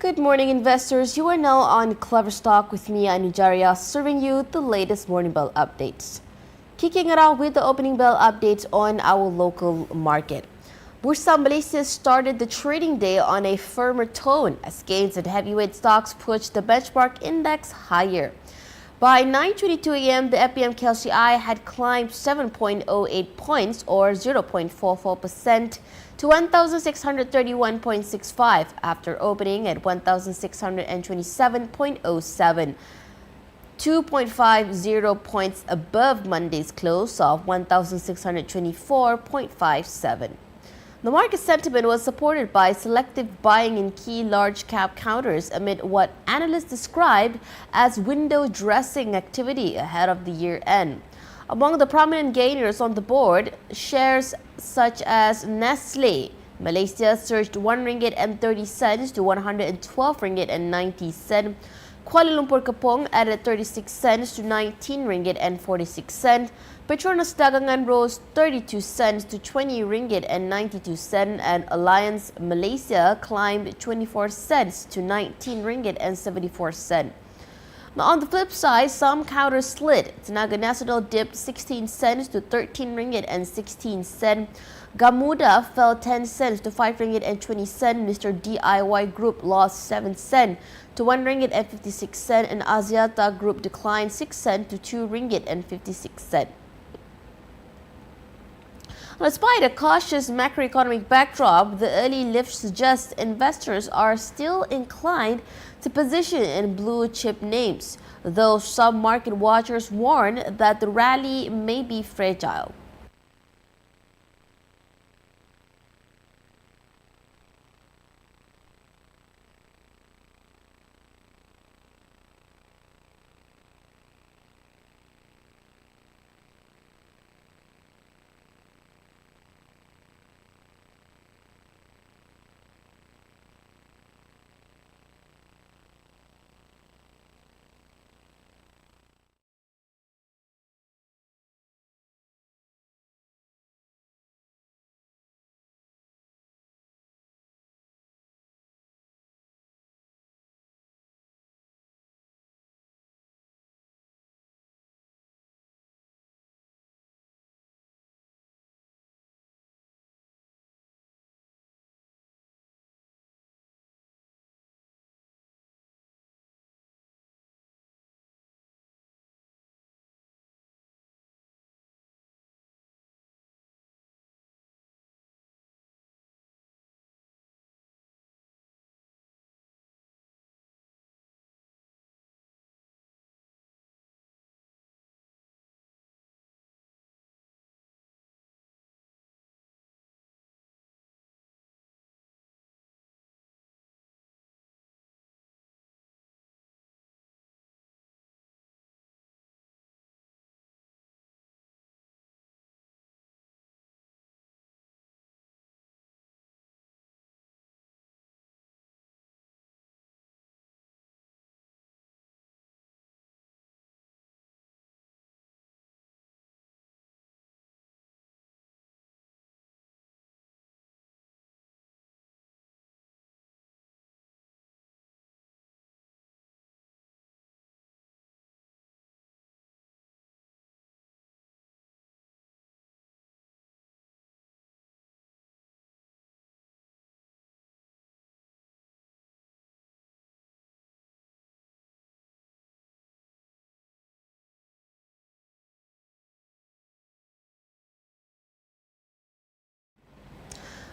Good morning, investors. You are now on KleverStock with me, Anujaria, serving you the latest morning bell updates. Kicking it off with the opening bell updates on our local market. Bursa Malaysia started the trading day on a firmer tone as gains in heavyweight stocks pushed the benchmark index higher. By 9:22 a.m., the FPM KLCI had climbed 7.08 points or 0.44% to 1,631.65 after opening at 1,627.07, 2.50 points above Monday's close of 1,624.57. The market sentiment was supported by selective buying in key large-cap counters amid what analysts described as window dressing activity ahead of the year-end. Among the prominent gainers on the board, shares such as Nestle Malaysia surged 1 ringgit and 30 cents to 112 ringgit and 90 cents. Kuala Lumpur Kepong added 36 cents to 19 ringgit and 46 cents. Petronas Dagangan rose 32 cents to 20 ringgit and 92 cents, and Alliance Malaysia climbed 24 cents to 19 ringgit and 74 cents. Now, on the flip side, some counters slid. Tenaga Nasional dipped 16 cents to 13 ringgit and 16 cents. Gamuda fell 10 cents to 5 ringgit and 20 cents. Mr. DIY Group lost 7 cents to 1 ringgit and 56 cents, and Axiata Group declined 6 cents to 2 ringgit and 56 cents. Despite a cautious macroeconomic backdrop, the early lift suggests investors are still inclined to position in blue chip names, though some market watchers warn that the rally may be fragile.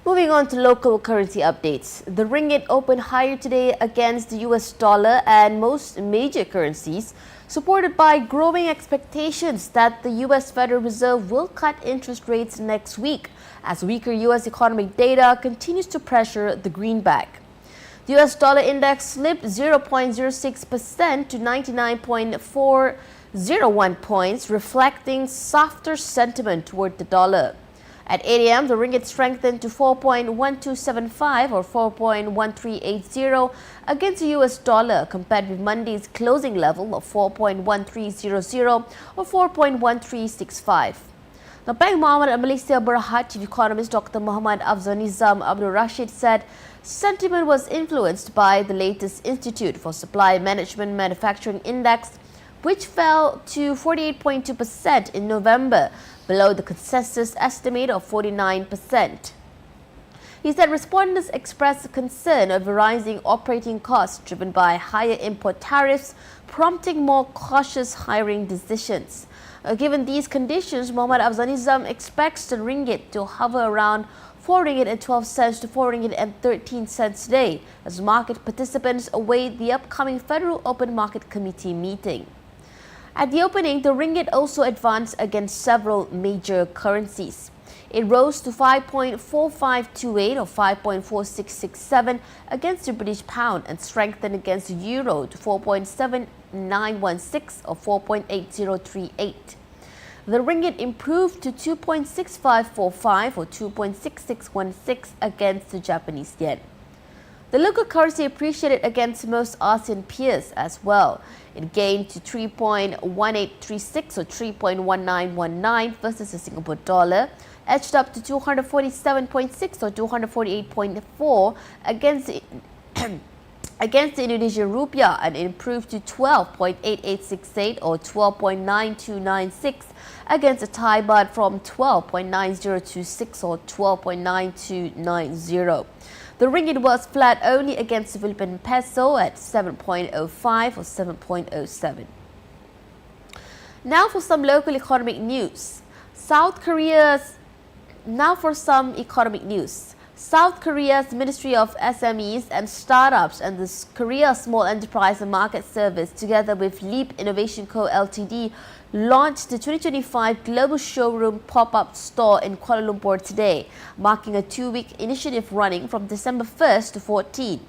Moving on to local currency updates. The ringgit opened higher today against the US dollar and most major currencies, supported by growing expectations that the US Federal Reserve will cut interest rates next week as weaker US economic data continues to pressure the greenback. The US dollar index slipped 0.06% to 99.401 points, reflecting softer sentiment toward the dollar. At 8 a.m., the ringgit strengthened to 4.1275 or 4.1380 against the US dollar, compared with Monday's closing level of 4.1300 or 4.1365. Now, Bank Muhammad Malaysia Berhad Chief Economist Dr. Muhammad Afzal Nizam Abdul Rashid said Sentiment was influenced by the latest Institute for Supply Management Manufacturing Index, which fell to 48.2% in November, below the consensus estimate of 49%. He said respondents expressed concern over rising operating costs driven by higher import tariffs, prompting more cautious hiring decisions. Given these conditions, Mohammad Afzanizam expects the ringgit to hover around 4 ringgit and 12 cents to 4 ringgit and 13 cents today, as market participants await the upcoming Federal Open Market Committee meeting. At the opening, the ringgit also advanced against several major currencies. It rose to 5.4528 or 5.4667 against the British pound and strengthened against the euro to 4.7916 or 4.8038. The ringgit improved to 2.6545 or 2.6616 against the Japanese yen. The local currency appreciated against most ASEAN peers as well. It gained to 3.1836 or 3.1919 versus the Singapore dollar, edged up to 247.6 or 248.4 against the Indonesian rupiah, and improved to 12.8868 or 12.9296 against the Thai baht from 12.9026 or 12.9290. The ringgit was flat only against the Philippine peso at 7.05 or 7.07. Now for some local economic news. South Korea's Ministry of SMEs and Startups and the Korea Small Enterprise and Market Service, together with Leap Innovation Co. Ltd, launched the 2025 Global Showroom pop-up store in Kuala Lumpur today, marking a 2-week initiative running from December 1st to 14.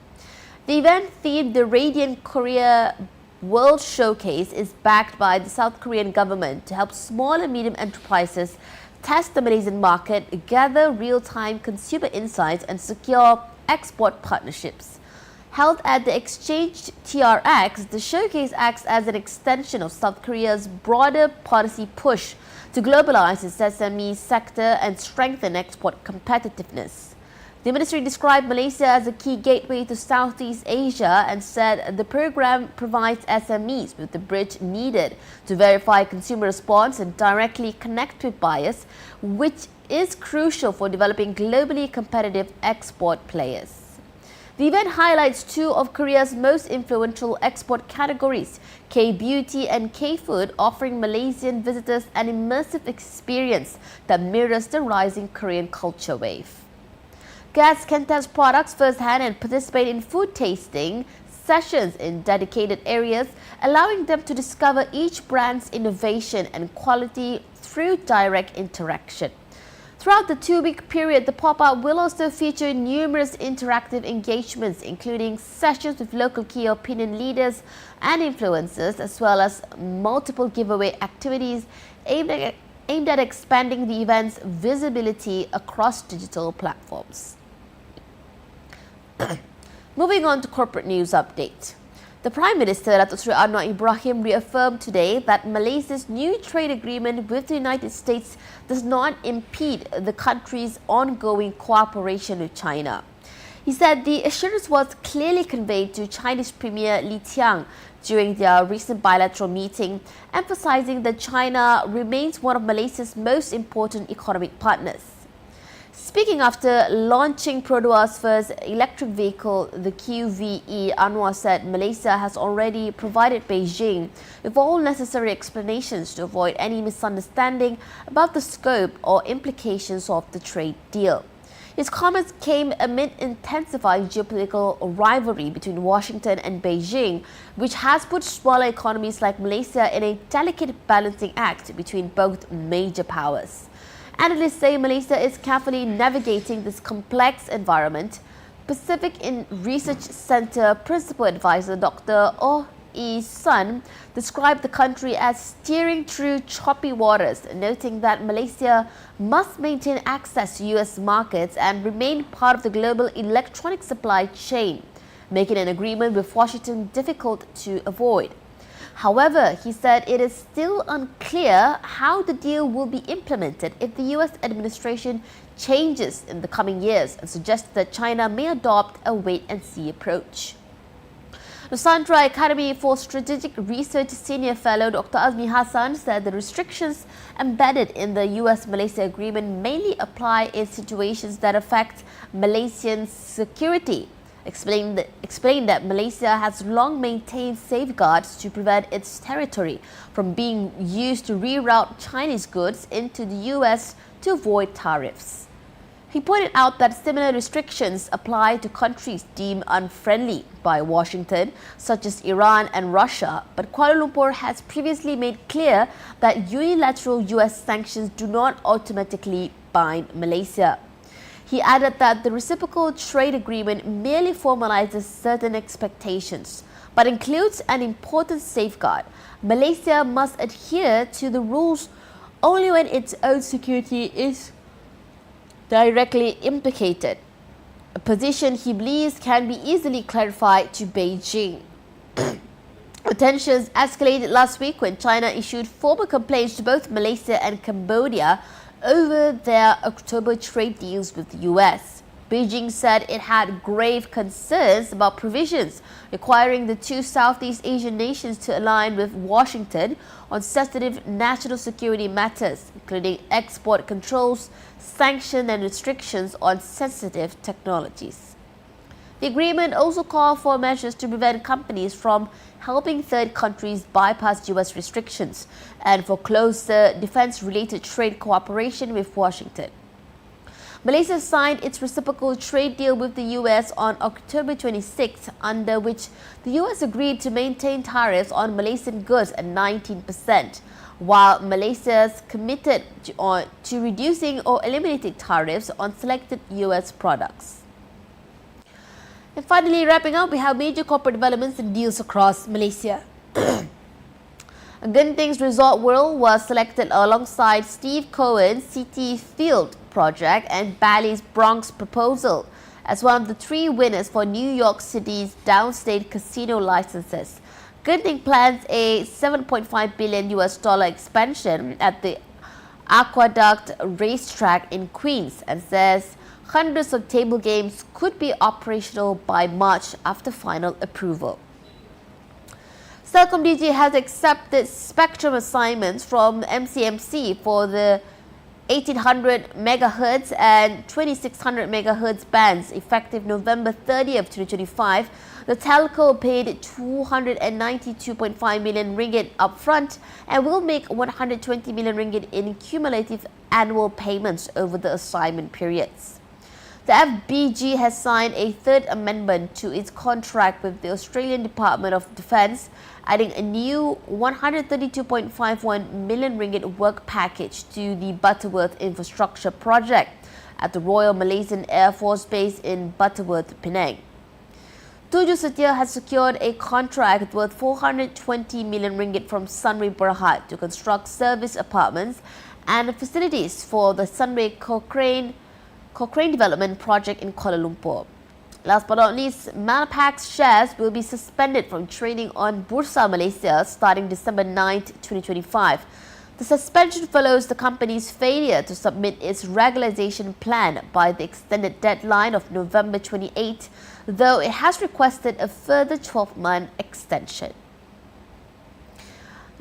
The event, themed the Radiant Korea World Showcase, is backed by the South Korean government to help small and medium enterprises test the Malaysian market, gather real-time consumer insights, and secure export partnerships. Held at the Exchange TRX, the showcase acts as an extension of South Korea's broader policy push to globalize its SME sector and strengthen export competitiveness. The ministry described Malaysia as a key gateway to Southeast Asia and said the program provides SMEs with the bridge needed to verify consumer response and directly connect with buyers, which is crucial for developing globally competitive export players. The event highlights two of Korea's most influential export categories, K-beauty and K-food, offering Malaysian visitors an immersive experience that mirrors the rising Korean culture wave. Guests can test products firsthand and participate in food tasting sessions in dedicated areas, allowing them to discover each brand's innovation and quality through direct interaction. Throughout the 2-week period, the pop-up will also feature numerous interactive engagements, including sessions with local key opinion leaders and influencers, as well as multiple giveaway activities aimed at expanding the event's visibility across digital platforms. Moving on to corporate news update. The Prime Minister, Datuk Seri Anwar Ibrahim, reaffirmed today that Malaysia's new trade agreement with the United States does not impede the country's ongoing cooperation with China. He said the assurance was clearly conveyed to Chinese Premier Li Qiang during their recent bilateral meeting, emphasizing that China remains one of Malaysia's most important economic partners. Speaking after launching Produa's first electric vehicle, the QVE, Anwar said Malaysia has already provided Beijing with all necessary explanations to avoid any misunderstanding about the scope or implications of the trade deal. His comments came amid intensifying geopolitical rivalry between Washington and Beijing, which has put smaller economies like Malaysia in a delicate balancing act between both major powers. Analysts say Malaysia is carefully navigating this complex environment. Pacific Research Center Principal Advisor Dr. Oh Yi-sun described the country as steering through choppy waters, noting that Malaysia must maintain access to US markets and remain part of the global electronic supply chain, making an agreement with Washington difficult to avoid. However, he said it is still unclear how the deal will be implemented if the U.S. administration changes in the coming years, and suggested that China may adopt a wait-and-see approach. Nusantara Academy for Strategic Research Senior Fellow Dr. Azmi Hassan said the restrictions embedded in the US-Malaysia agreement mainly apply in situations that affect Malaysian security. Explained that Malaysia has long maintained safeguards to prevent its territory from being used to reroute Chinese goods into the US to avoid tariffs. He pointed out that similar restrictions apply to countries deemed unfriendly by Washington, such as Iran and Russia, but Kuala Lumpur has previously made clear that unilateral US sanctions do not automatically bind Malaysia. He added that the reciprocal trade agreement merely formalizes certain expectations, but includes an important safeguard. Malaysia must adhere to the rules only when its own security is directly implicated, a position he believes can be easily clarified to Beijing. Tensions escalated last week when China issued formal complaints to both Malaysia and Cambodia over their October trade deals with the US. Beijing said it had grave concerns about provisions requiring the two Southeast Asian nations to align with Washington on sensitive national security matters, including export controls, sanctions and restrictions on sensitive technologies. The agreement also called for measures to prevent companies from helping third countries bypass US restrictions and for closer defense-related trade cooperation with Washington. Malaysia signed its reciprocal trade deal with the US on October 26, under which the US agreed to maintain tariffs on Malaysian goods at 19%, while Malaysia is committed to reducing or eliminating tariffs on selected US products. And finally, wrapping up, we have major corporate developments and deals across Malaysia. Genting's Resort World was selected alongside Steve Cohen's City Field project and Bally's Bronx proposal as one of the three winners for New York City's downstate casino licenses. Genting plans a $7.5 billion expansion at the Aqueduct Racetrack in Queens and says hundreds of table games could be operational by March after final approval. CelcomDigi has accepted spectrum assignments from MCMC for the 1800 MHz and 2600 MHz bands effective November 30th, 2025. The telco paid 292.5 million ringgit upfront and will make 120 million ringgit in cumulative annual payments over the assignment periods. The FBG has signed a third amendment to its contract with the Australian Department of Defence, adding a new 132.51 million ringgit work package to the Butterworth infrastructure project at the Royal Malaysian Air Force Base in Butterworth, Penang. Tujuh Setia has secured a contract worth 420 million ringgit from Sunway Berhad to construct service apartments and facilities for the Sunway Cochrane Development Project in Kuala Lumpur. Last but not least, Malpax shares will be suspended from trading on Bursa Malaysia starting December 9, 2025. The suspension follows the company's failure to submit its regularization plan by the extended deadline of November 28, though it has requested a further 12-month extension.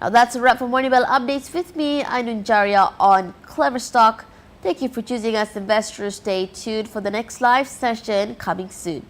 Now that's a wrap for Morning Bell Updates with me, Ainun Jaria on KleverStock. Thank you for choosing us, investors. Stay tuned for the next live session coming soon.